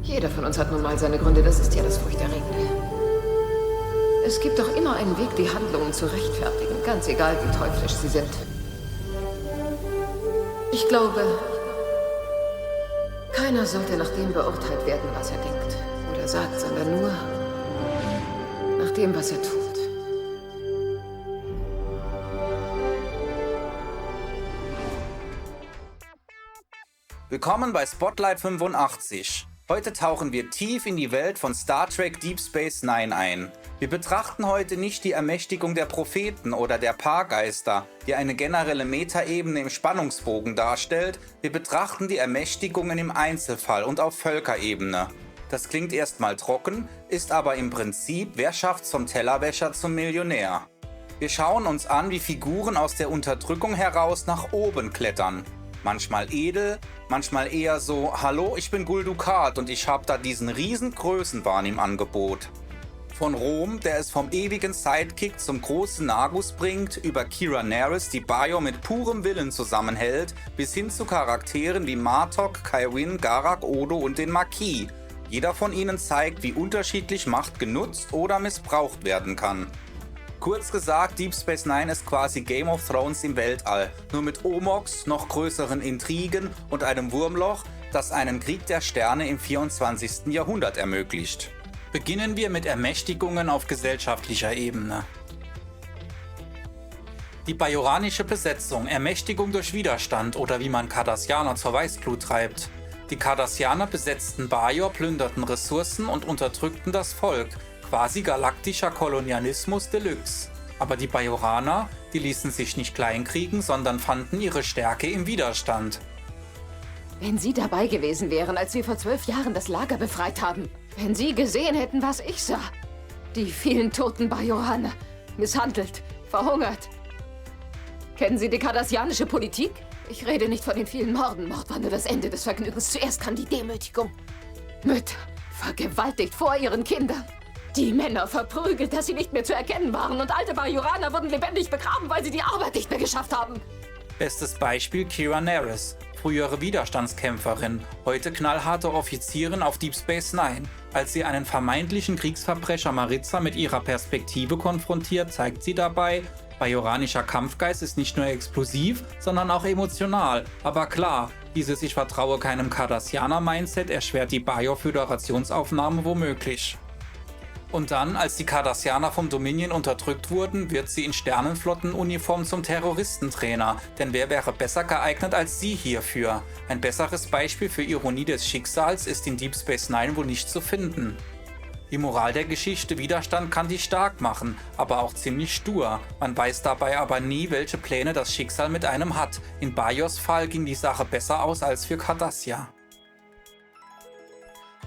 Jeder von uns hat nun mal seine Gründe, das ist ja das Furchterregende. Es gibt doch immer einen Weg, die Handlungen zu rechtfertigen, ganz egal, wie teuflisch sie sind. Ich glaube, keiner sollte nach dem beurteilt werden, was er denkt oder sagt, sondern nur nach dem, was er tut. Willkommen bei Spotlight 85. Heute tauchen wir tief in die Welt von Star Trek Deep Space Nine ein. Wir betrachten heute nicht die Ermächtigung der Propheten oder der Paargeister, die eine generelle Metaebene im Spannungsbogen darstellt. Wir betrachten die Ermächtigungen im Einzelfall und auf Völkerebene. Das klingt erstmal trocken, ist aber im Prinzip, wer schafft's vom Tellerwäscher zum Millionär. Wir schauen uns an, wie Figuren aus der Unterdrückung heraus nach oben klettern. Manchmal edel, manchmal eher so, hallo, ich bin Gul Dukat und ich habe da diesen riesen Größenwahn im Angebot. Von Rom, der es vom ewigen Sidekick zum großen Nagus bringt, über Kira Nerys, die Bayo mit purem Willen zusammenhält, bis hin zu Charakteren wie Martok, Kaiwin, Garak, Odo und den Marquis. Jeder von ihnen zeigt, wie unterschiedlich Macht genutzt oder missbraucht werden kann. Kurz gesagt, Deep Space Nine ist quasi Game of Thrones im Weltall, nur mit Omox, noch größeren Intrigen und einem Wurmloch, das einen Krieg der Sterne im 24. Jahrhundert ermöglicht. Beginnen wir mit Ermächtigungen auf gesellschaftlicher Ebene. Die bajoranische Besetzung, Ermächtigung durch Widerstand oder wie man Cardassianer zur Weißglut treibt. Die Cardassianer besetzten Bajor, plünderten Ressourcen und unterdrückten das Volk. Quasi galaktischer Kolonialismus Deluxe. Aber die Bajoraner, die ließen sich nicht kleinkriegen, sondern fanden ihre Stärke im Widerstand. Wenn Sie dabei gewesen wären, als wir vor 12 Jahren das Lager befreit haben. Wenn Sie gesehen hätten, was ich sah. Die vielen toten Bajoraner. Misshandelt, verhungert. Kennen Sie die kardassianische Politik? Ich rede nicht von den vielen Morden. Mord war nur das Ende des Vergnügens. Zuerst kam die Demütigung. Mütter vergewaltigt vor ihren Kindern. Die Männer verprügelt, dass sie nicht mehr zu erkennen waren. Und alte Bajoraner wurden lebendig begraben, weil sie die Arbeit nicht mehr geschafft haben. Bestes Beispiel Kira Nerys, frühere Widerstandskämpferin, heute knallharte Offizierin auf Deep Space Nine. Als sie einen vermeintlichen Kriegsverbrecher Maritza mit ihrer Perspektive konfrontiert, zeigt sie dabei, bajoranischer Kampfgeist ist nicht nur explosiv, sondern auch emotional. Aber klar, dieses Ich vertraue keinem Cardassianer-Mindset erschwert die Bajor-Föderationsaufnahme womöglich. Und dann, als die Cardassianer vom Dominion unterdrückt wurden, wird sie in Sternenflottenuniform zum Terroristentrainer. Denn wer wäre besser geeignet als sie hierfür? Ein besseres Beispiel für Ironie des Schicksals ist in Deep Space Nine wohl nicht zu finden. Die Moral der Geschichte: Widerstand kann dich stark machen, aber auch ziemlich stur. Man weiß dabei aber nie, welche Pläne das Schicksal mit einem hat. In Bajors Fall ging die Sache besser aus als für Cardassia.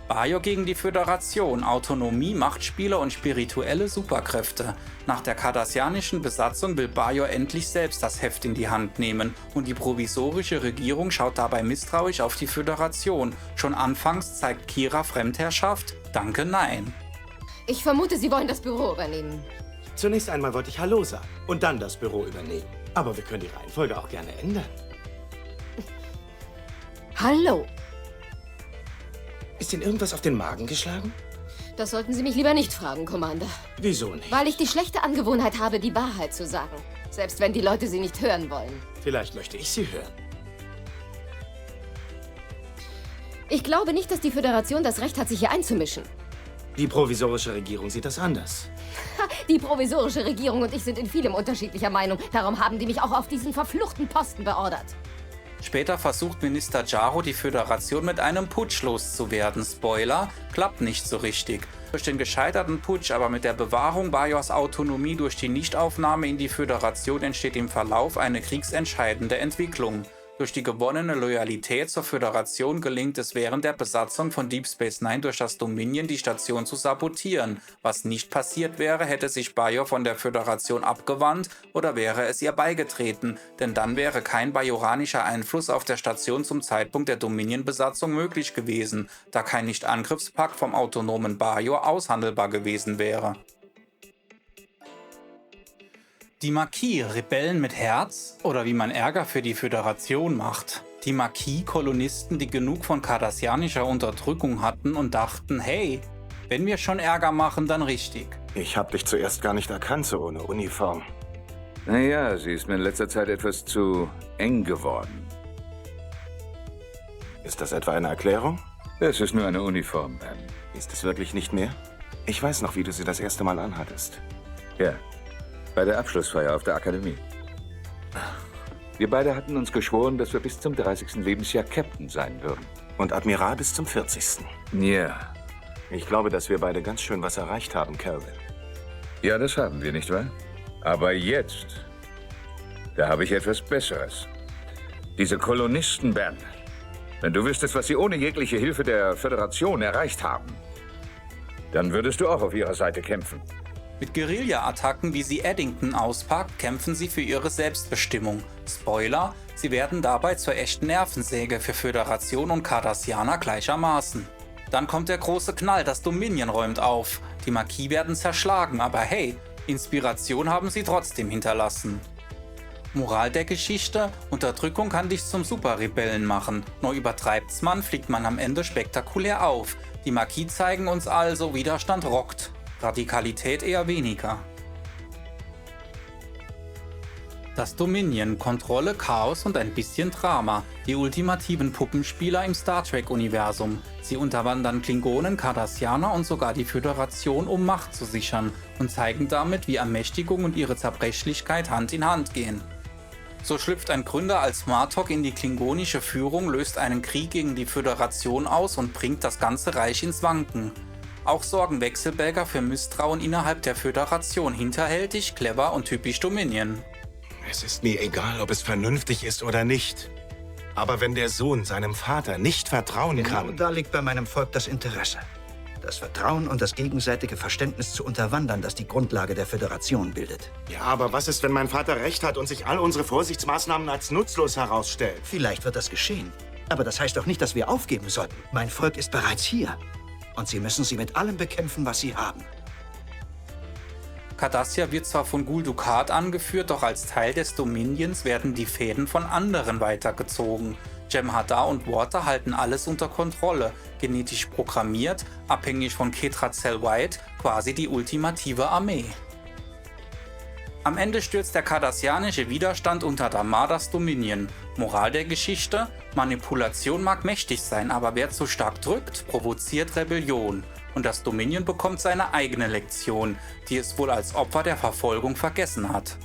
Bajor gegen die Föderation, Autonomie, Machtspiele und spirituelle Superkräfte. Nach der kardassianischen Besatzung will Bajor endlich selbst das Heft in die Hand nehmen und die provisorische Regierung schaut dabei misstrauisch auf die Föderation. Schon anfangs zeigt Kira Fremdherrschaft? Danke, nein. Ich vermute, Sie wollen das Büro übernehmen. Zunächst einmal wollte ich Hallo sagen und dann das Büro übernehmen. Aber wir können die Reihenfolge auch gerne ändern. Hallo. Ist Ihnen irgendwas auf den Magen geschlagen? Das sollten Sie mich lieber nicht fragen, Commander. Wieso nicht? Weil ich die schlechte Angewohnheit habe, die Wahrheit zu sagen. Selbst wenn die Leute sie nicht hören wollen. Vielleicht möchte ich sie hören. Ich glaube nicht, dass die Föderation das Recht hat, sich hier einzumischen. Die provisorische Regierung sieht das anders. Die provisorische Regierung und ich sind in vielem unterschiedlicher Meinung. Darum haben die mich auch auf diesen verfluchten Posten beordert. Später versucht Minister Jaro, die Föderation mit einem Putsch loszuwerden. Spoiler, klappt nicht so richtig. Durch den gescheiterten Putsch, aber mit der Bewahrung Bajors Autonomie durch die Nichtaufnahme in die Föderation entsteht im Verlauf eine kriegsentscheidende Entwicklung. Durch die gewonnene Loyalität zur Föderation gelingt es während der Besatzung von Deep Space Nine durch das Dominion, die Station zu sabotieren. Was nicht passiert wäre, hätte sich Bajor von der Föderation abgewandt oder wäre es ihr beigetreten, denn dann wäre kein bajoranischer Einfluss auf der Station zum Zeitpunkt der Dominion-Besatzung möglich gewesen, da kein Nicht-Angriffspakt vom autonomen Bajor aushandelbar gewesen wäre. Die Marquis, Rebellen mit Herz oder wie man Ärger für die Föderation macht. Die Maquis-Kolonisten, die genug von kardassianischer Unterdrückung hatten und dachten, hey, wenn wir schon Ärger machen, dann richtig. Ich hab dich zuerst gar nicht erkannt, so ohne Uniform. Naja, sie ist mir in letzter Zeit etwas zu eng geworden. Ist das etwa eine Erklärung? Es ist nur eine Uniform, Ben. Ist es wirklich nicht mehr? Ich weiß noch, wie du sie das erste Mal anhattest. Ja, bei der Abschlussfeier auf der Akademie. Wir beide hatten uns geschworen, dass wir bis zum 30. Lebensjahr Captain sein würden. Und Admiral bis zum 40. Ja. Ich glaube, dass wir beide ganz schön was erreicht haben, Calvin. Ja, das haben wir, nicht wahr? Aber jetzt, da habe ich etwas Besseres. Diese Kolonisten, Ben. Wenn du wüsstest, was sie ohne jegliche Hilfe der Föderation erreicht haben, dann würdest du auch auf ihrer Seite kämpfen. Mit Guerilla-Attacken, wie sie Eddington auspackt, kämpfen sie für ihre Selbstbestimmung. Spoiler, sie werden dabei zur echten Nervensäge für Föderation und Cardassianer gleichermaßen. Dann kommt der große Knall, das Dominion räumt auf. Die Maquis werden zerschlagen, aber hey, Inspiration haben sie trotzdem hinterlassen. Moral der Geschichte: Unterdrückung kann dich zum Superrebellen machen. Nur übertreibt's man, fliegt man am Ende spektakulär auf. Die Maquis zeigen uns also, Widerstand rockt. Radikalität eher weniger. Das Dominion, Kontrolle, Chaos und ein bisschen Drama. Die ultimativen Puppenspieler im Star Trek-Universum. Sie unterwandern Klingonen, Cardassianer und sogar die Föderation, um Macht zu sichern und zeigen damit, wie Ermächtigung und ihre Zerbrechlichkeit Hand in Hand gehen. So schlüpft ein Gründer als Martok in die klingonische Führung, löst einen Krieg gegen die Föderation aus und bringt das ganze Reich ins Wanken. Auch sorgen Wechselbälger für Misstrauen innerhalb der Föderation, hinterhältig, clever und typisch Dominion. Es ist mir egal, ob es vernünftig ist oder nicht. Aber wenn der Sohn seinem Vater nicht vertrauen Genau kann... da liegt bei meinem Volk das Interesse. Das Vertrauen und das gegenseitige Verständnis zu unterwandern, das die Grundlage der Föderation bildet. Ja, aber was ist, wenn mein Vater recht hat und sich all unsere Vorsichtsmaßnahmen als nutzlos herausstellt? Vielleicht wird das geschehen. Aber das heißt doch nicht, dass wir aufgeben sollten. Mein Volk ist bereits hier. Und Sie müssen sie mit allem bekämpfen, was sie haben. Cardassia wird zwar von Gul Dukat angeführt, doch als Teil des Dominions werden die Fäden von anderen weitergezogen. Jem'Hadar und Water halten alles unter Kontrolle, genetisch programmiert, abhängig von Ketracel White, quasi die ultimative Armee. Am Ende stürzt der kardassianische Widerstand unter Damar das Dominion. Moral der Geschichte: Manipulation mag mächtig sein, aber wer zu stark drückt, provoziert Rebellion. Und das Dominion bekommt seine eigene Lektion, die es wohl als Opfer der Verfolgung vergessen hat.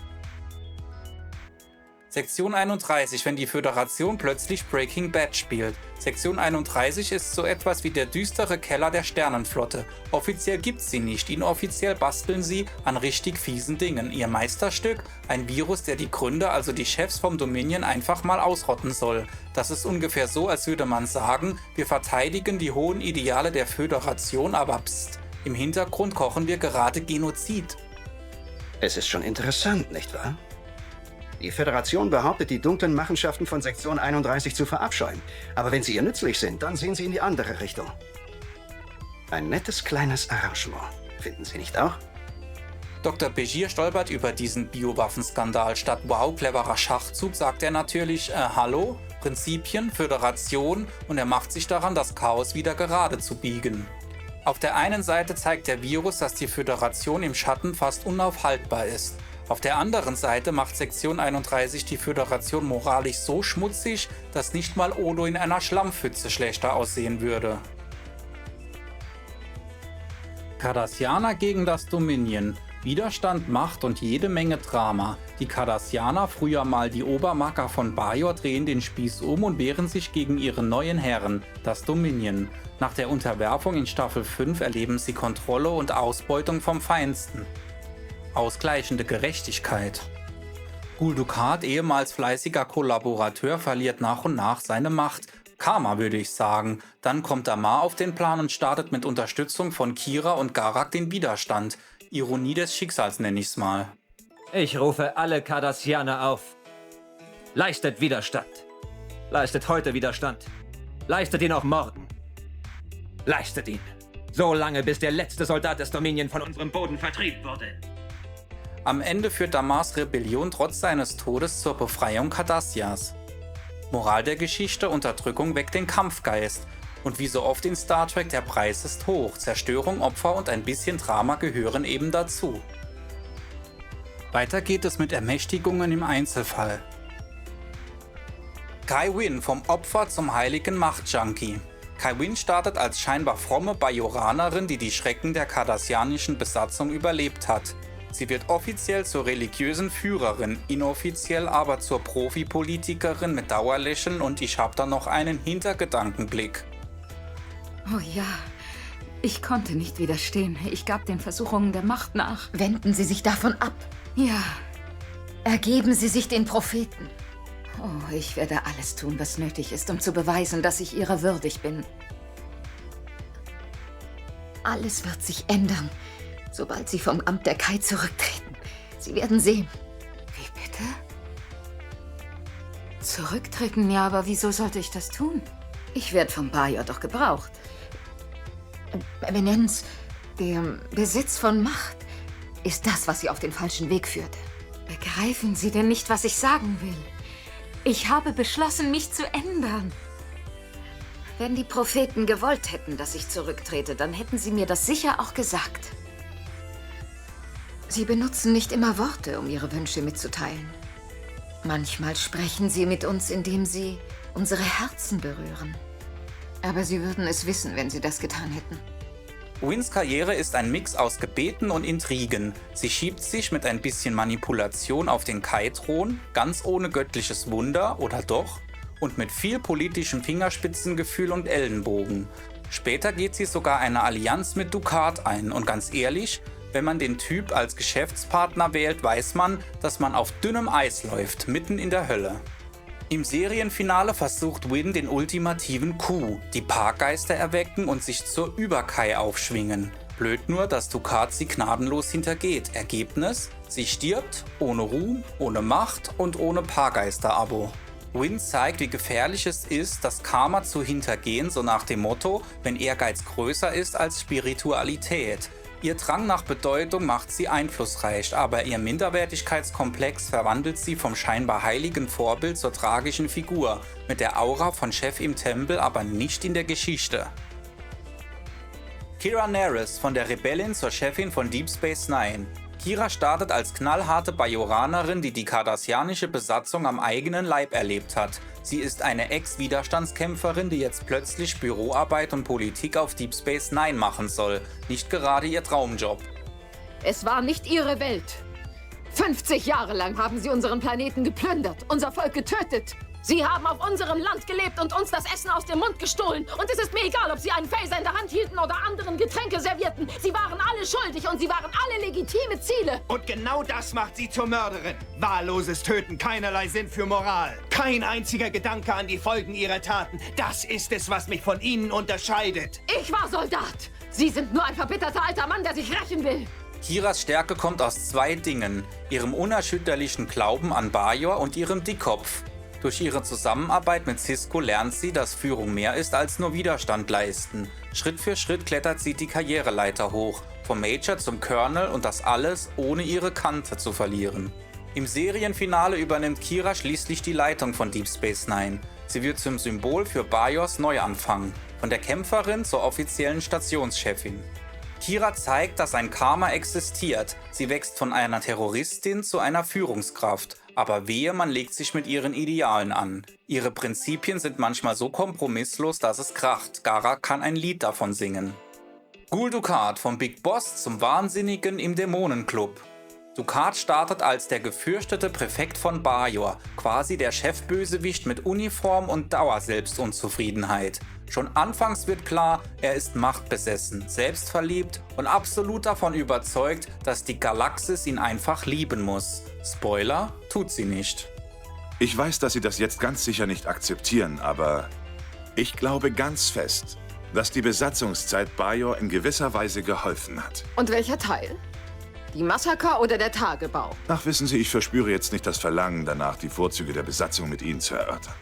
Sektion 31, wenn die Föderation plötzlich Breaking Bad spielt. Sektion 31 ist so etwas wie der düstere Keller der Sternenflotte. Offiziell gibt's sie nicht, inoffiziell basteln sie an richtig fiesen Dingen. Ihr Meisterstück? Ein Virus, der die Gründer, also die Chefs vom Dominion, einfach mal ausrotten soll. Das ist ungefähr so, als würde man sagen, wir verteidigen die hohen Ideale der Föderation, aber pst, im Hintergrund kochen wir gerade Genozid. Es ist schon interessant, nicht wahr? Die Föderation behauptet, die dunklen Machenschaften von Sektion 31 zu verabscheuen. Aber wenn sie ihr nützlich sind, dann sehen sie in die andere Richtung. Ein nettes kleines Arrangement. Finden Sie nicht auch? Dr. Begier stolpert über diesen Biowaffenskandal. Statt wow, cleverer Schachzug sagt er natürlich, hallo, Prinzipien, Föderation, und er macht sich daran, das Chaos wieder gerade zu biegen. Auf der einen Seite zeigt der Virus, dass die Föderation im Schatten fast unaufhaltbar ist. Auf der anderen Seite macht Sektion 31 die Föderation moralisch so schmutzig, dass nicht mal Odo in einer Schlammpfütze schlechter aussehen würde. Cardassianer gegen das Dominion. Widerstand, Macht und jede Menge Drama. Die Cardassianer, früher mal die Obermacker von Bajor, drehen den Spieß um und wehren sich gegen ihre neuen Herren, das Dominion. Nach der Unterwerfung in Staffel 5 erleben sie Kontrolle und Ausbeutung vom Feinsten. Ausgleichende Gerechtigkeit. Gul Dukat, ehemals fleißiger Kollaborateur, verliert nach und nach seine Macht. Karma, würde ich sagen. Dann kommt Damar auf den Plan und startet mit Unterstützung von Kira und Garak den Widerstand. Ironie des Schicksals nenne ich's mal. Ich rufe alle Cardassianer auf. Leistet Widerstand. Leistet heute Widerstand. Leistet ihn auch morgen. Leistet ihn. So lange, bis der letzte Soldat des Dominion von unserem Boden vertrieben wurde. Am Ende führt Damars Rebellion trotz seines Todes zur Befreiung Cardassias. Moral der Geschichte: Unterdrückung weckt den Kampfgeist. Und wie so oft in Star Trek, der Preis ist hoch. Zerstörung, Opfer und ein bisschen Drama gehören eben dazu. Weiter geht es mit Ermächtigungen im Einzelfall. Kai Winn, vom Opfer zum heiligen Machtjunkie. Kai Winn startet als scheinbar fromme Bajoranerin, die die Schrecken der kardassianischen Besatzung überlebt hat. Sie wird offiziell zur religiösen Führerin, inoffiziell aber zur Profipolitikerin mit Dauerlächeln und ich hab da noch einen Hintergedankenblick. Oh ja, ich konnte nicht widerstehen. Ich gab den Versuchungen der Macht nach. Wenden Sie sich davon ab. Ja, Ergeben Sie sich den Propheten. oh, ich werde alles tun, was nötig ist, um zu beweisen, dass ich ihrer würdig bin. Alles wird sich ändern, sobald Sie vom Amt der Kai zurücktreten. Sie werden sehen. Wie bitte? Zurücktreten? Ja, aber wieso sollte ich das tun? Ich werde vom Bajor doch gebraucht. Wir nennen's der Besitz von Macht. Ist das, was Sie auf den falschen Weg führte. Begreifen Sie denn nicht, was ich sagen will? Ich habe beschlossen, mich zu ändern. Wenn die Propheten gewollt hätten, dass ich zurücktrete, dann hätten sie mir das sicher auch gesagt. Sie benutzen nicht immer Worte, um Ihre Wünsche mitzuteilen. Manchmal sprechen Sie mit uns, indem Sie unsere Herzen berühren. Aber Sie würden es wissen, wenn Sie das getan hätten. Winns Karriere ist ein Mix aus Gebeten und Intrigen. Sie schiebt sich mit ein bisschen Manipulation auf den Kai-Thron, ganz ohne göttliches Wunder, oder doch? Und mit viel politischem Fingerspitzengefühl und Ellenbogen. Später geht sie sogar eine Allianz mit Dukat ein. Und ganz ehrlich, wenn man den Typ als Geschäftspartner wählt, weiß man, dass man auf dünnem Eis läuft, mitten in der Hölle. Im Serienfinale versucht Winn den ultimativen Coup, die Parkgeister erwecken und sich zur Über-Kai aufschwingen. Blöd nur, dass Dukat sie gnadenlos hintergeht. Ergebnis? Sie stirbt, ohne Ruhm, ohne Macht und ohne Parkgeister-Abo. Winn zeigt, wie gefährlich es ist, das Karma zu hintergehen, so nach dem Motto, wenn Ehrgeiz größer ist als Spiritualität. Ihr Drang nach Bedeutung macht sie einflussreich, aber ihr Minderwertigkeitskomplex verwandelt sie vom scheinbar heiligen Vorbild zur tragischen Figur, mit der Aura von Chef im Tempel, aber nicht in der Geschichte. Kira Nerys, von der Rebellin zur Chefin von Deep Space Nine. Kira startet als knallharte Bajoranerin, die die kardassianische Besatzung am eigenen Leib erlebt hat. Sie ist eine Ex-Widerstandskämpferin, die jetzt plötzlich Büroarbeit und Politik auf Deep Space Nine machen soll. Nicht gerade ihr Traumjob. Es war nicht Ihre Welt. 50 Jahre lang haben Sie unseren Planeten geplündert, unser Volk getötet. Sie haben auf unserem Land gelebt und uns das Essen aus dem Mund gestohlen. Und es ist mir egal, ob Sie einen Phaser in der Hand hielten oder anderen Getränke servierten. Sie waren alle schuldig und Sie waren alle legitime Ziele. Und genau das macht sie zur Mörderin. Wahlloses Töten, keinerlei Sinn für Moral. Kein einziger Gedanke an die Folgen ihrer Taten. Das ist es, was mich von Ihnen unterscheidet. Ich war Soldat. Sie sind nur ein verbitterter alter Mann, der sich rächen will. Kiras Stärke kommt aus zwei Dingen: ihrem unerschütterlichen Glauben an Bajor und ihrem Dickkopf. Durch ihre Zusammenarbeit mit Sisko lernt sie, dass Führung mehr ist als nur Widerstand leisten. Schritt für Schritt klettert sie die Karriereleiter hoch, vom Major zum Colonel, und das alles, ohne ihre Kante zu verlieren. Im Serienfinale übernimmt Kira schließlich die Leitung von Deep Space Nine. Sie wird zum Symbol für Bajors Neuanfang, von der Kämpferin zur offiziellen Stationschefin. Kira zeigt, dass ein Karma existiert. Sie wächst von einer Terroristin zu einer Führungskraft. Aber wehe, man legt sich mit ihren Idealen an. Ihre Prinzipien sind manchmal so kompromisslos, dass es kracht. Garak kann ein Lied davon singen. Gul Dukat, vom Big Boss zum Wahnsinnigen im Dämonenclub. Dukat startet als der gefürchtete Präfekt von Bajor, quasi der Chefbösewicht mit Uniform und Dauerselbstunzufriedenheit. Schon anfangs wird klar, er ist machtbesessen, selbstverliebt und absolut davon überzeugt, dass die Galaxis ihn einfach lieben muss. Spoiler, tut sie nicht. Ich weiß, dass Sie das jetzt ganz sicher nicht akzeptieren, aber ich glaube ganz fest, dass die Besatzungszeit Bajor in gewisser Weise geholfen hat. Und welcher Teil? Die Massaker oder der Tagebau? Ach, wissen Sie, ich verspüre jetzt nicht das Verlangen danach, die Vorzüge der Besatzung mit Ihnen zu erörtern.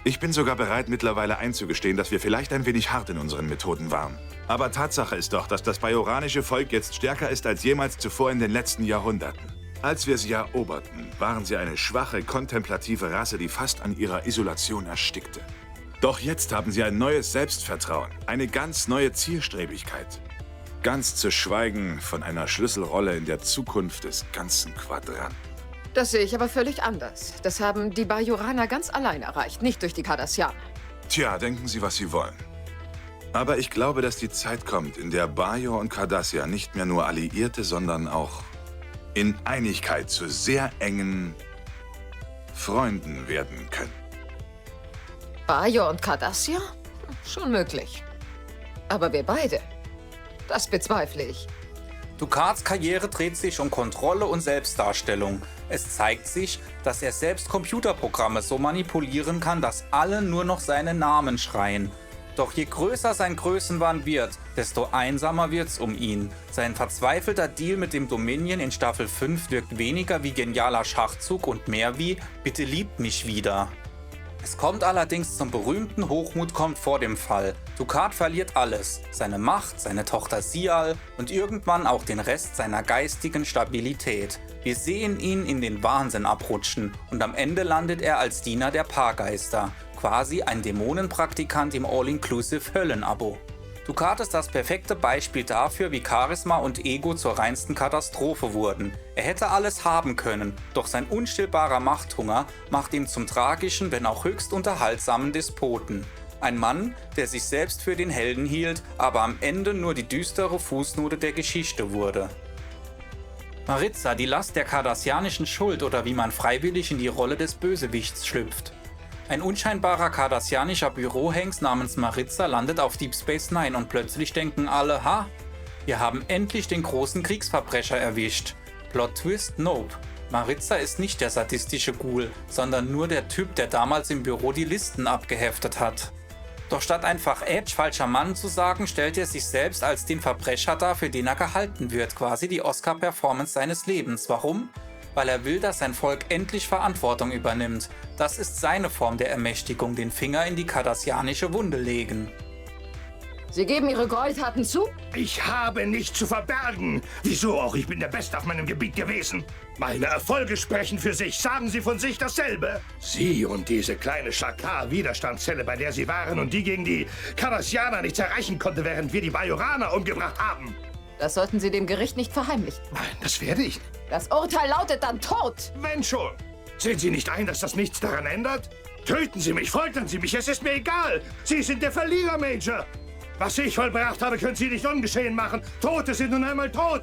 Ich bin sogar bereit, mittlerweile einzugestehen, dass wir vielleicht ein wenig hart in unseren Methoden waren. Aber Tatsache ist doch, dass das bajoranische Volk jetzt stärker ist als jemals zuvor in den letzten Jahrhunderten. Als wir sie eroberten, waren sie eine schwache, kontemplative Rasse, die fast an ihrer Isolation erstickte. Doch jetzt haben sie ein neues Selbstvertrauen, eine ganz neue Zielstrebigkeit. Ganz zu schweigen von einer Schlüsselrolle in der Zukunft des ganzen Quadranten. Das sehe ich aber völlig anders. Das haben die Bajoraner ganz allein erreicht, nicht durch die Cardassianer. Tja, denken Sie, was Sie wollen. Aber ich glaube, dass die Zeit kommt, in der Bajor und Cardassia nicht mehr nur Alliierte, sondern auch in Einigkeit zu sehr engen Freunden werden können. Bajor und Cardassia? Schon möglich. Aber wir beide? Das bezweifle ich. Ducats Karriere dreht sich um Kontrolle und Selbstdarstellung. Es zeigt sich, dass er selbst Computerprogramme so manipulieren kann, dass alle nur noch seinen Namen schreien. Doch je größer sein Größenwahn wird, desto einsamer wird's um ihn. Sein verzweifelter Deal mit dem Dominion in Staffel 5 wirkt weniger wie genialer Schachzug und mehr wie „Bitte liebt mich wieder". Es kommt allerdings zum berühmten Hochmut kommt vor dem Fall. Ducat verliert alles, seine Macht, seine Tochter Sial und irgendwann auch den Rest seiner geistigen Stabilität. Wir sehen ihn in den Wahnsinn abrutschen und am Ende landet er als Diener der Paargeister, quasi ein Dämonenpraktikant im All-Inclusive Höllenabo. Ducat ist das perfekte Beispiel dafür, wie Charisma und Ego zur reinsten Katastrophe wurden. Er hätte alles haben können, doch sein unstillbarer Machthunger macht ihn zum tragischen, wenn auch höchst unterhaltsamen Despoten. Ein Mann, der sich selbst für den Helden hielt, aber am Ende nur die düstere Fußnote der Geschichte wurde. Maritza, die Last der cardassianischen Schuld oder wie man freiwillig in die Rolle des Bösewichts schlüpft. Ein unscheinbarer cardassianischer Bürohengst namens Maritza landet auf Deep Space Nine und plötzlich denken alle, ha, wir haben endlich den großen Kriegsverbrecher erwischt. Plot Twist, nope. Maritza ist nicht der sadistische Ghoul, sondern nur der Typ, der damals im Büro die Listen abgeheftet hat. Doch statt einfach Edge, falscher Mann zu sagen, stellt er sich selbst als den Verbrecher dar, für den er gehalten wird, quasi die Oscar-Performance seines Lebens. Warum? Weil er will, dass sein Volk endlich Verantwortung übernimmt. Das ist seine Form der Ermächtigung, den Finger in die cardassianische Wunde legen. Sie geben Ihre Gräueltaten zu? Ich habe nichts zu verbergen. Wieso auch? Ich bin der Beste auf meinem Gebiet gewesen. Meine Erfolge sprechen für sich. Sagen Sie von sich dasselbe. Sie und diese kleine Schakal-Widerstandszelle, bei der Sie waren und die gegen die Cardassianer nichts erreichen konnte, während wir die Bajoraner umgebracht haben. Das sollten Sie dem Gericht nicht verheimlichen. Nein, das werde ich. Das Urteil lautet dann Tod. Wenn schon. Sehen Sie nicht ein, dass das nichts daran ändert? Töten Sie mich, foltern Sie mich, es ist mir egal. Sie sind der Verlierer, Major. Was ich vollbracht habe, können Sie nicht ungeschehen machen. Tote sind nun einmal tot.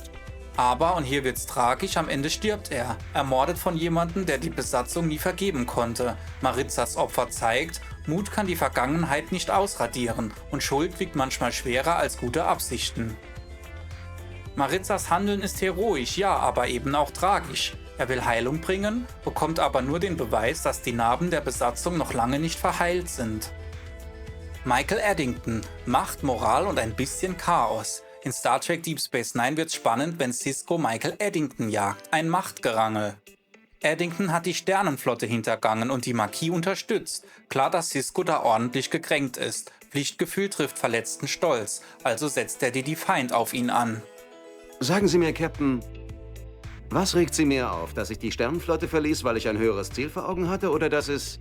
Aber, und hier wird's tragisch, am Ende stirbt er. Ermordet von jemandem, der die Besatzung nie vergeben konnte. Maritzas Opfer zeigt, Mut kann die Vergangenheit nicht ausradieren und Schuld wiegt manchmal schwerer als gute Absichten. Maritzas Handeln ist heroisch, ja, aber eben auch tragisch. Er will Heilung bringen, bekommt aber nur den Beweis, dass die Narben der Besatzung noch lange nicht verheilt sind. Michael Eddington, Macht, Moral und ein bisschen Chaos. In Star Trek Deep Space Nine wird's spannend, wenn Sisko Michael Eddington jagt, ein Machtgerangel. Eddington hat die Sternenflotte hintergangen und die Marquis unterstützt. Klar, dass Sisko da ordentlich gekränkt ist. Pflichtgefühl trifft verletzten Stolz, also setzt er die Defiant auf ihn an. Sagen Sie mir, Captain, was regt Sie mehr auf, dass ich die Sternenflotte verließ, weil ich ein höheres Ziel vor Augen hatte, oder dass es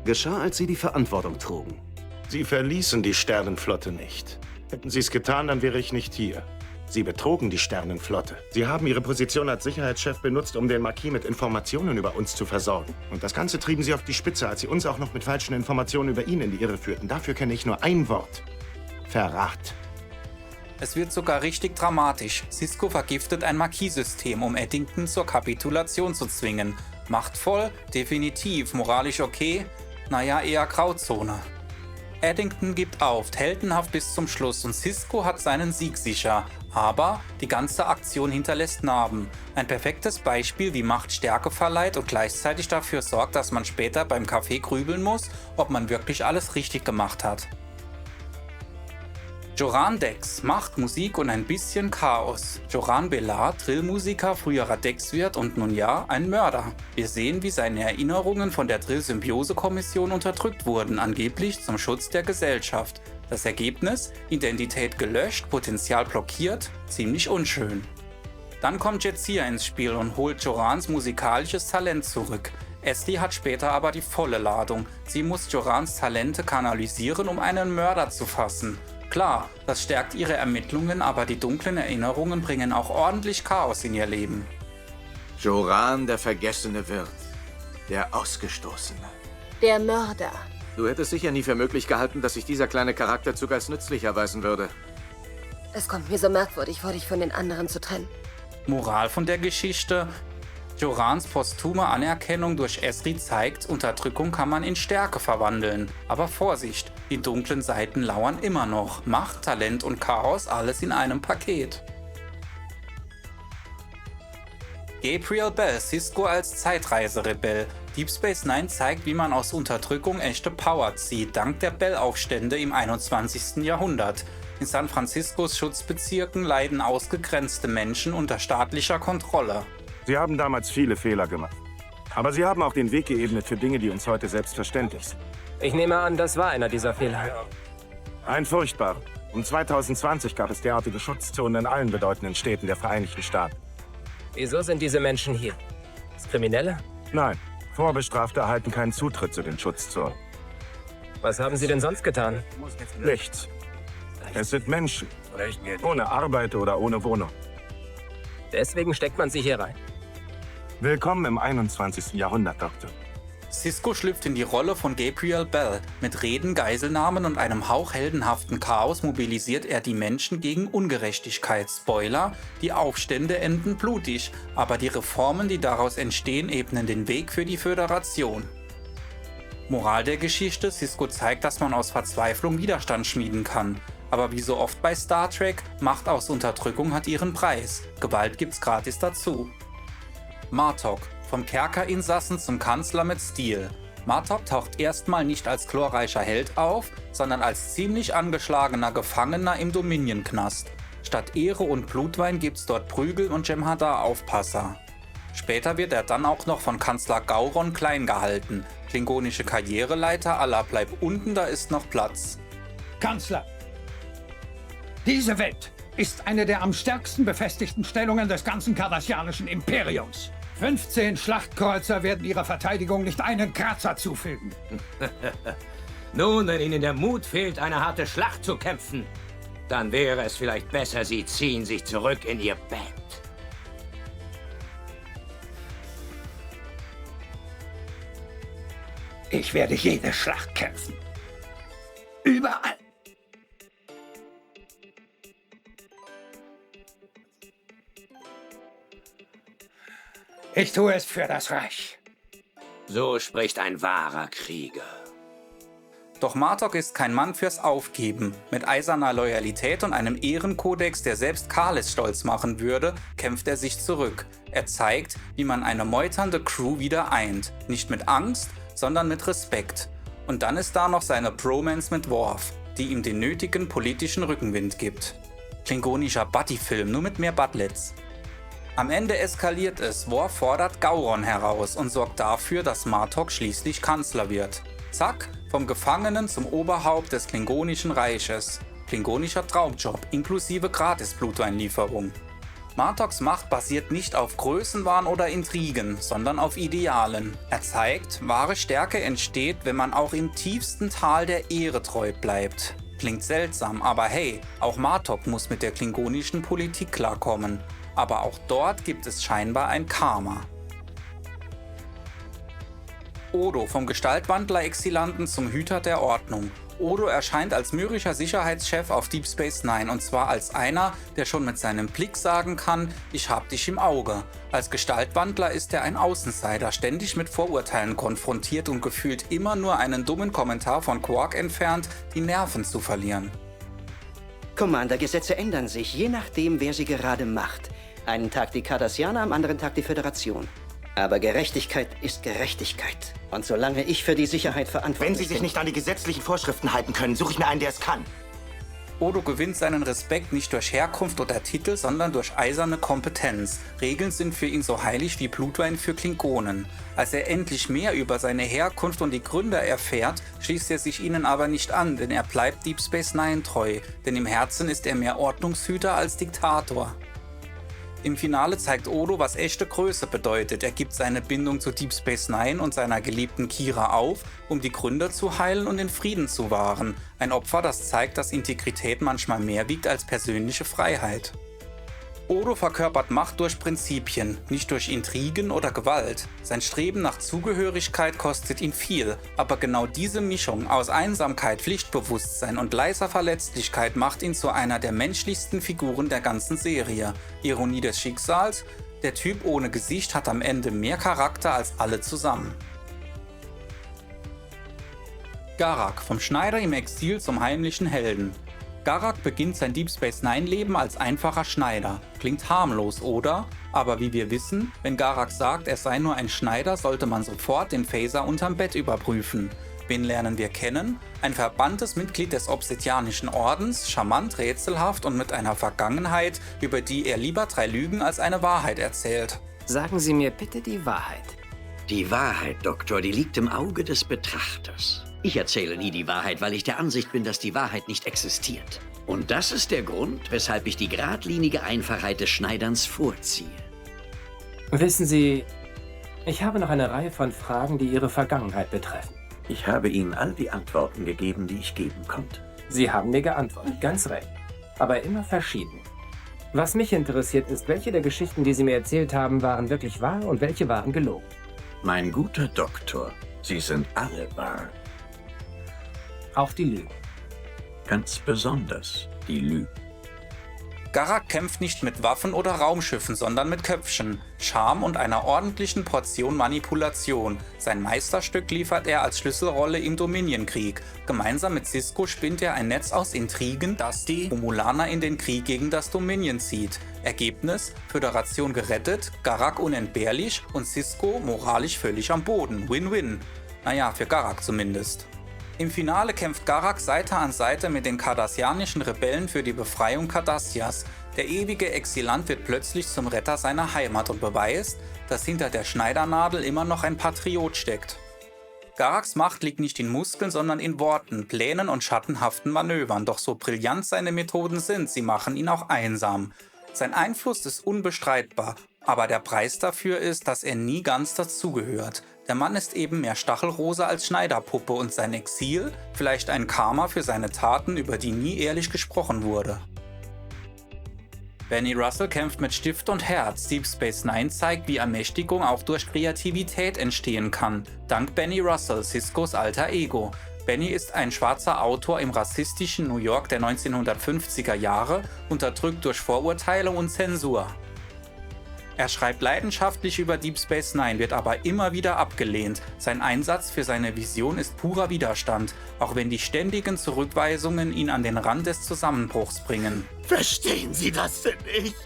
geschah, als Sie die Verantwortung trugen? Sie verließen die Sternenflotte nicht. Hätten Sie es getan, dann wäre ich nicht hier. Sie betrogen die Sternenflotte. Sie haben Ihre Position als Sicherheitschef benutzt, um den Marquis mit Informationen über uns zu versorgen. Und das Ganze trieben Sie auf die Spitze, als Sie uns auch noch mit falschen Informationen über ihn in die Irre führten. Dafür kenne ich nur ein Wort. Verrat. Es wird sogar richtig dramatisch. Sisko vergiftet ein Marquis-System, um Eddington zur Kapitulation zu zwingen. Machtvoll? Definitiv. Moralisch okay? Naja, eher Grauzone. Eddington gibt auf, heldenhaft bis zum Schluss und Sisko hat seinen Sieg sicher. Aber die ganze Aktion hinterlässt Narben. Ein perfektes Beispiel, wie Macht Stärke verleiht und gleichzeitig dafür sorgt, dass man später beim Kaffee grübeln muss, ob man wirklich alles richtig gemacht hat. Joran Dex, Macht, Musik und ein bisschen Chaos. Joran Belar, Drillmusiker, früherer Dex-Wirt und nun ja, ein Mörder. Wir sehen, wie seine Erinnerungen von der Drill-Symbiose-Kommission unterdrückt wurden, angeblich zum Schutz der Gesellschaft. Das Ergebnis? Identität gelöscht, Potenzial blockiert, ziemlich unschön. Dann kommt Jadzia ins Spiel und holt Jorans musikalisches Talent zurück. Esli hat später aber die volle Ladung. Sie muss Jorans Talente kanalisieren, um einen Mörder zu fassen. Klar, das stärkt ihre Ermittlungen, aber die dunklen Erinnerungen bringen auch ordentlich Chaos in ihr Leben. Joran, der vergessene Wirt. Der Ausgestoßene. Der Mörder. Du hättest sicher nie für möglich gehalten, dass sich dieser kleine Charakterzug als nützlich erweisen würde. Es kommt mir so merkwürdig vor, dich von den anderen zu trennen. Moral von der Geschichte: Jorans posthume Anerkennung durch Esri zeigt, Unterdrückung kann man in Stärke verwandeln. Aber Vorsicht, die dunklen Seiten lauern immer noch. Macht, Talent und Chaos, alles in einem Paket. Gabriel Bell, Sisko als Zeitreiserebell. Deep Space Nine zeigt, wie man aus Unterdrückung echte Power zieht, dank der Bell-Aufstände im 21. Jahrhundert. In San Franciscos Schutzbezirken leiden ausgegrenzte Menschen unter staatlicher Kontrolle. Sie haben damals viele Fehler gemacht. Aber Sie haben auch den Weg geebnet für Dinge, die uns heute selbstverständlich sind. Ich nehme an, das war einer dieser Fehler. Ein furchtbar. Um 2020 gab es derartige Schutzzonen in allen bedeutenden Städten der Vereinigten Staaten. Wieso sind diese Menschen hier? Ist Kriminelle? Nein, Vorbestrafte erhalten keinen Zutritt zu den Schutzzonen. Was haben Sie denn sonst getan? Nichts. Es sind Menschen. Ohne Arbeit oder ohne Wohnung. Deswegen steckt man sie hier rein. Willkommen im 21. Jahrhundert, Doktor. Sisko schlüpft in die Rolle von Gabriel Bell. Mit Reden, Geiselnahmen und einem Hauch heldenhaften Chaos mobilisiert er die Menschen gegen Ungerechtigkeit. Spoiler: Die Aufstände enden blutig, aber die Reformen, die daraus entstehen, ebnen den Weg für die Föderation. Moral der Geschichte: Sisko zeigt, dass man aus Verzweiflung Widerstand schmieden kann. Aber wie so oft bei Star Trek, Macht aus Unterdrückung hat ihren Preis. Gewalt gibt's gratis dazu. Martok. Vom Kerkerinsassen zum Kanzler mit Stil. Martok taucht erstmal nicht als glorreicher Held auf, sondern als ziemlich angeschlagener Gefangener im Dominion-Knast. Statt Ehre und Blutwein gibt's dort Prügel und Jem'Hadar-Aufpasser. Später wird er dann auch noch von Kanzler Gowron klein gehalten. Klingonische Karriereleiter à la Bleib unten, da ist noch Platz. Kanzler, diese Welt ist eine der am stärksten befestigten Stellungen des ganzen kardassianischen Imperiums. 15 Schlachtkreuzer werden ihrer Verteidigung nicht einen Kratzer zufügen. Nun, wenn Ihnen der Mut fehlt, eine harte Schlacht zu kämpfen, dann wäre es vielleicht besser, Sie ziehen sich zurück in Ihr Bett. Ich werde jede Schlacht kämpfen. Überall. Ich tue es für das Reich. So spricht ein wahrer Krieger. Doch Martok ist kein Mann fürs Aufgeben. Mit eiserner Loyalität und einem Ehrenkodex, der selbst Kahless stolz machen würde, kämpft er sich zurück. Er zeigt, wie man eine meuternde Crew wieder eint. Nicht mit Angst, sondern mit Respekt. Und dann ist da noch seine Bromance mit Worf, die ihm den nötigen politischen Rückenwind gibt. Klingonischer Buddy-Film, nur mit mehr Butlets. Am Ende eskaliert es. Worf fordert Gowron heraus und sorgt dafür, dass Martok schließlich Kanzler wird. Zack, vom Gefangenen zum Oberhaupt des Klingonischen Reiches. Klingonischer Traumjob, inklusive Gratis-Blutweinlieferung. Martoks Macht basiert nicht auf Größenwahn oder Intrigen, sondern auf Idealen. Er zeigt, wahre Stärke entsteht, wenn man auch im tiefsten Tal der Ehre treu bleibt. Klingt seltsam, aber hey, auch Martok muss mit der klingonischen Politik klarkommen. Aber auch dort gibt es scheinbar ein Karma. Odo, vom Gestaltwandler-Exilanten zum Hüter der Ordnung. Odo erscheint als mürrischer Sicherheitschef auf Deep Space Nine, und zwar als einer, der schon mit seinem Blick sagen kann, ich hab dich im Auge. Als Gestaltwandler ist er ein Außenseiter, ständig mit Vorurteilen konfrontiert und gefühlt immer nur einen dummen Kommentar von Quark entfernt, die Nerven zu verlieren. Commander, Gesetze ändern sich, je nachdem, wer sie gerade macht. Einen Tag die Cardassianer, am anderen Tag die Föderation. Aber Gerechtigkeit ist Gerechtigkeit. Und solange ich für die Sicherheit verantwortlich bin... Wenn Sie sich nicht an die gesetzlichen Vorschriften halten können, suche ich mir einen, der es kann. Odo gewinnt seinen Respekt nicht durch Herkunft oder Titel, sondern durch eiserne Kompetenz. Regeln sind für ihn so heilig wie Blutwein für Klingonen. Als er endlich mehr über seine Herkunft und die Gründer erfährt, schließt er sich ihnen aber nicht an, denn er bleibt Deep Space Nine treu. Denn im Herzen ist er mehr Ordnungshüter als Diktator. Im Finale zeigt Odo, was echte Größe bedeutet. Er gibt seine Bindung zu Deep Space Nine und seiner geliebten Kira auf, um die Gründer zu heilen und den Frieden zu wahren. Ein Opfer, das zeigt, dass Integrität manchmal mehr wiegt als persönliche Freiheit. Odo verkörpert Macht durch Prinzipien, nicht durch Intrigen oder Gewalt. Sein Streben nach Zugehörigkeit kostet ihn viel, aber genau diese Mischung aus Einsamkeit, Pflichtbewusstsein und leiser Verletzlichkeit macht ihn zu einer der menschlichsten Figuren der ganzen Serie. Ironie des Schicksals: der Typ ohne Gesicht hat am Ende mehr Charakter als alle zusammen. Garak, vom Schneider im Exil zum heimlichen Helden. Garak beginnt sein Deep Space Nine Leben als einfacher Schneider. Klingt harmlos, oder? Aber wie wir wissen, wenn Garak sagt, er sei nur ein Schneider, sollte man sofort den Phaser unterm Bett überprüfen. Wen lernen wir kennen? Ein verbanntes Mitglied des Obsidianischen Ordens, charmant, rätselhaft und mit einer Vergangenheit, über die er lieber 3 Lügen als eine Wahrheit erzählt. Sagen Sie mir bitte die Wahrheit. Die Wahrheit, Doktor, die liegt im Auge des Betrachters. Ich erzähle nie die Wahrheit, weil ich der Ansicht bin, dass die Wahrheit nicht existiert. Und das ist der Grund, weshalb ich die geradlinige Einfachheit des Schneiderns vorziehe. Wissen Sie, ich habe noch eine Reihe von Fragen, die Ihre Vergangenheit betreffen. Ich habe Ihnen all die Antworten gegeben, die ich geben konnte. Sie haben mir geantwortet, ganz recht. Aber immer verschieden. Was mich interessiert ist, welche der Geschichten, die Sie mir erzählt haben, waren wirklich wahr und welche waren gelogen. Mein guter Doktor, sie sind alle wahr. Auch die Lügen. Ganz besonders die Lügen. Garak kämpft nicht mit Waffen oder Raumschiffen, sondern mit Köpfchen, Charme und einer ordentlichen Portion Manipulation. Sein Meisterstück liefert er als Schlüsselrolle im Dominion-Krieg. Gemeinsam mit Sisko spinnt er ein Netz aus Intrigen, das die Romulaner in den Krieg gegen das Dominion zieht. Ergebnis: Föderation gerettet, Garak unentbehrlich und Sisko moralisch völlig am Boden. Win-win. Naja, für Garak zumindest. Im Finale kämpft Garak Seite an Seite mit den kardassianischen Rebellen für die Befreiung Kardassias. Der ewige Exilant wird plötzlich zum Retter seiner Heimat und beweist, dass hinter der Schneidernadel immer noch ein Patriot steckt. Garaks Macht liegt nicht in Muskeln, sondern in Worten, Plänen und schattenhaften Manövern. Doch so brillant seine Methoden sind, sie machen ihn auch einsam. Sein Einfluss ist unbestreitbar, aber der Preis dafür ist, dass er nie ganz dazugehört. Der Mann ist eben mehr Stachelrose als Schneiderpuppe und sein Exil vielleicht ein Karma für seine Taten, über die nie ehrlich gesprochen wurde. Benny Russell kämpft mit Stift und Herz. Deep Space Nine zeigt, wie Ermächtigung auch durch Kreativität entstehen kann. Dank Benny Russell, Siskos alter Ego. Benny ist ein schwarzer Autor im rassistischen New York der 1950er Jahre, unterdrückt durch Vorurteile und Zensur. Er schreibt leidenschaftlich über Deep Space Nine, wird aber immer wieder abgelehnt. Sein Einsatz für seine Vision ist purer Widerstand, auch wenn die ständigen Zurückweisungen ihn an den Rand des Zusammenbruchs bringen. Verstehen Sie das denn nicht?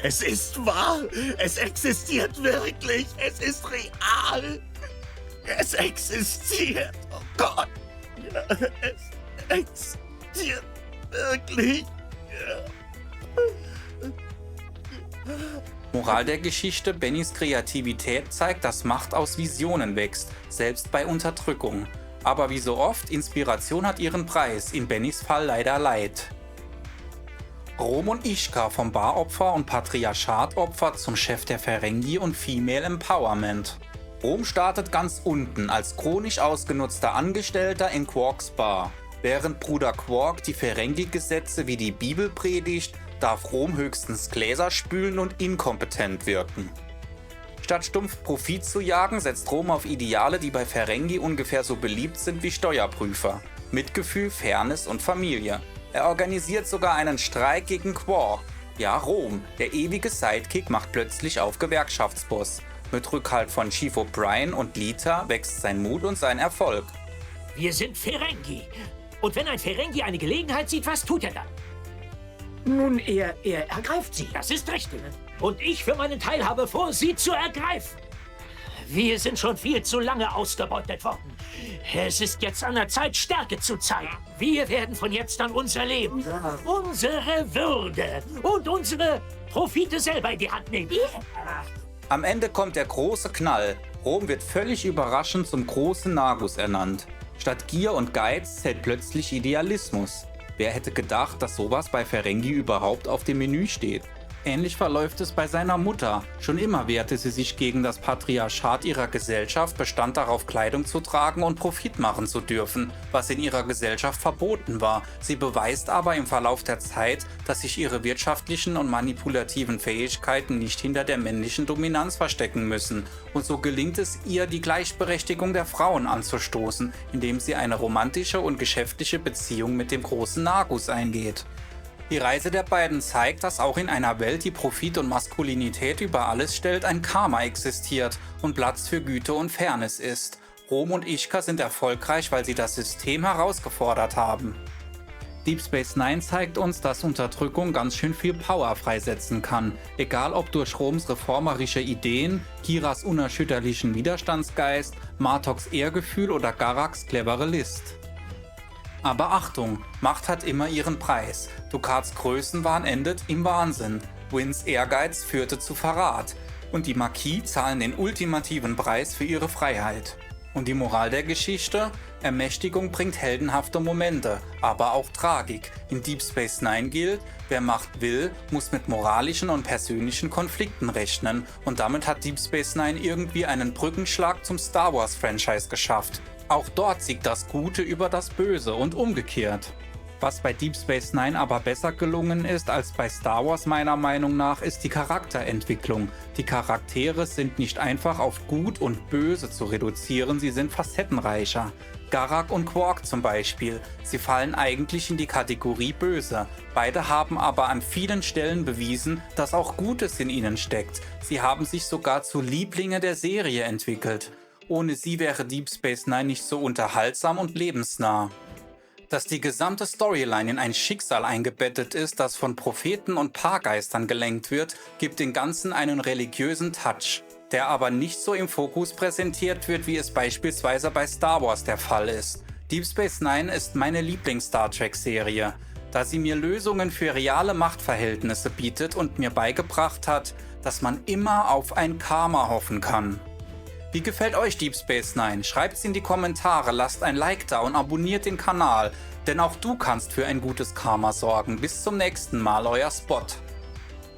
Es ist wahr. Es existiert wirklich. Es ist real. Es existiert. Oh Gott. Ja, es existiert wirklich. Ja. Moral der Geschichte: Bennys Kreativität zeigt, dass Macht aus Visionen wächst, selbst bei Unterdrückung. Aber wie so oft, Inspiration hat ihren Preis, in Bennys Fall leider Leid. Rom und Ishka, vom Baropfer und Patriarchatopfer zum Chef der Ferengi und Female Empowerment. Rom startet ganz unten als chronisch ausgenutzter Angestellter in Quarks Bar. Während Bruder Quark die Ferengi-Gesetze wie die Bibel predigt, darf Rom höchstens Gläser spülen und inkompetent wirken. Statt stumpf Profit zu jagen, setzt Rom auf Ideale, die bei Ferengi ungefähr so beliebt sind wie Steuerprüfer. Mitgefühl, Fairness und Familie. Er organisiert sogar einen Streik gegen Quark. Ja, Rom, der ewige Sidekick, macht plötzlich auf Gewerkschaftsboss. Mit Rückhalt von Chief O'Brien und Lita wächst sein Mut und sein Erfolg. Wir sind Ferengi. Und wenn ein Ferengi eine Gelegenheit sieht, was tut er dann? Nun, er ergreift sie. Das ist richtig. Und ich für meinen Teil habe vor, sie zu ergreifen. Wir sind schon viel zu lange ausgebeutet worden. Es ist jetzt an der Zeit, Stärke zu zeigen. Wir werden von jetzt an unser Leben, unsere Würde und unsere Profite selber in die Hand nehmen. Am Ende kommt der große Knall. Rom wird völlig überraschend zum großen Nagus ernannt. Statt Gier und Geiz zählt plötzlich Idealismus. Wer hätte gedacht, dass sowas bei Ferengi überhaupt auf dem Menü steht? Ähnlich verläuft es bei seiner Mutter. Schon immer wehrte sie sich gegen das Patriarchat ihrer Gesellschaft, bestand darauf, Kleidung zu tragen und Profit machen zu dürfen, was in ihrer Gesellschaft verboten war. Sie beweist aber im Verlauf der Zeit, dass sich ihre wirtschaftlichen und manipulativen Fähigkeiten nicht hinter der männlichen Dominanz verstecken müssen. Und so gelingt es ihr, die Gleichberechtigung der Frauen anzustoßen, indem sie eine romantische und geschäftliche Beziehung mit dem großen Nagus eingeht. Die Reise der beiden zeigt, dass auch in einer Welt, die Profit und Maskulinität über alles stellt, ein Karma existiert und Platz für Güte und Fairness ist. Rom und Ishka sind erfolgreich, weil sie das System herausgefordert haben. Deep Space Nine zeigt uns, dass Unterdrückung ganz schön viel Power freisetzen kann. Egal ob durch Roms reformerische Ideen, Kiras unerschütterlichen Widerstandsgeist, Martoks Ehrgefühl oder Garaks clevere List. Aber Achtung, Macht hat immer ihren Preis. Ducats Größenwahn endet im Wahnsinn. Wins Ehrgeiz führte zu Verrat. Und die Marquis zahlen den ultimativen Preis für ihre Freiheit. Und die Moral der Geschichte? Ermächtigung bringt heldenhafte Momente, aber auch Tragik. In Deep Space Nine gilt, wer Macht will, muss mit moralischen und persönlichen Konflikten rechnen. Und damit hat Deep Space Nine irgendwie einen Brückenschlag zum Star Wars Franchise geschafft. Auch dort siegt das Gute über das Böse und umgekehrt. Was bei Deep Space Nine aber besser gelungen ist als bei Star Wars meiner Meinung nach, ist die Charakterentwicklung. Die Charaktere sind nicht einfach auf Gut und Böse zu reduzieren, sie sind facettenreicher. Garak und Quark zum Beispiel, sie fallen eigentlich in die Kategorie Böse. Beide haben aber an vielen Stellen bewiesen, dass auch Gutes in ihnen steckt. Sie haben sich sogar zu Lieblinge der Serie entwickelt. Ohne sie wäre Deep Space Nine nicht so unterhaltsam und lebensnah. Dass die gesamte Storyline in ein Schicksal eingebettet ist, das von Propheten und Paargeistern gelenkt wird, gibt dem Ganzen einen religiösen Touch, der aber nicht so im Fokus präsentiert wird, wie es beispielsweise bei Star Wars der Fall ist. Deep Space Nine ist meine Lieblings-Star Trek-Serie, da sie mir Lösungen für reale Machtverhältnisse bietet und mir beigebracht hat, dass man immer auf ein Karma hoffen kann. Wie gefällt euch Deep Space Nine? Schreibt's in die Kommentare, lasst ein Like da und abonniert den Kanal, denn auch du kannst für ein gutes Karma sorgen. Bis zum nächsten Mal, euer Spot.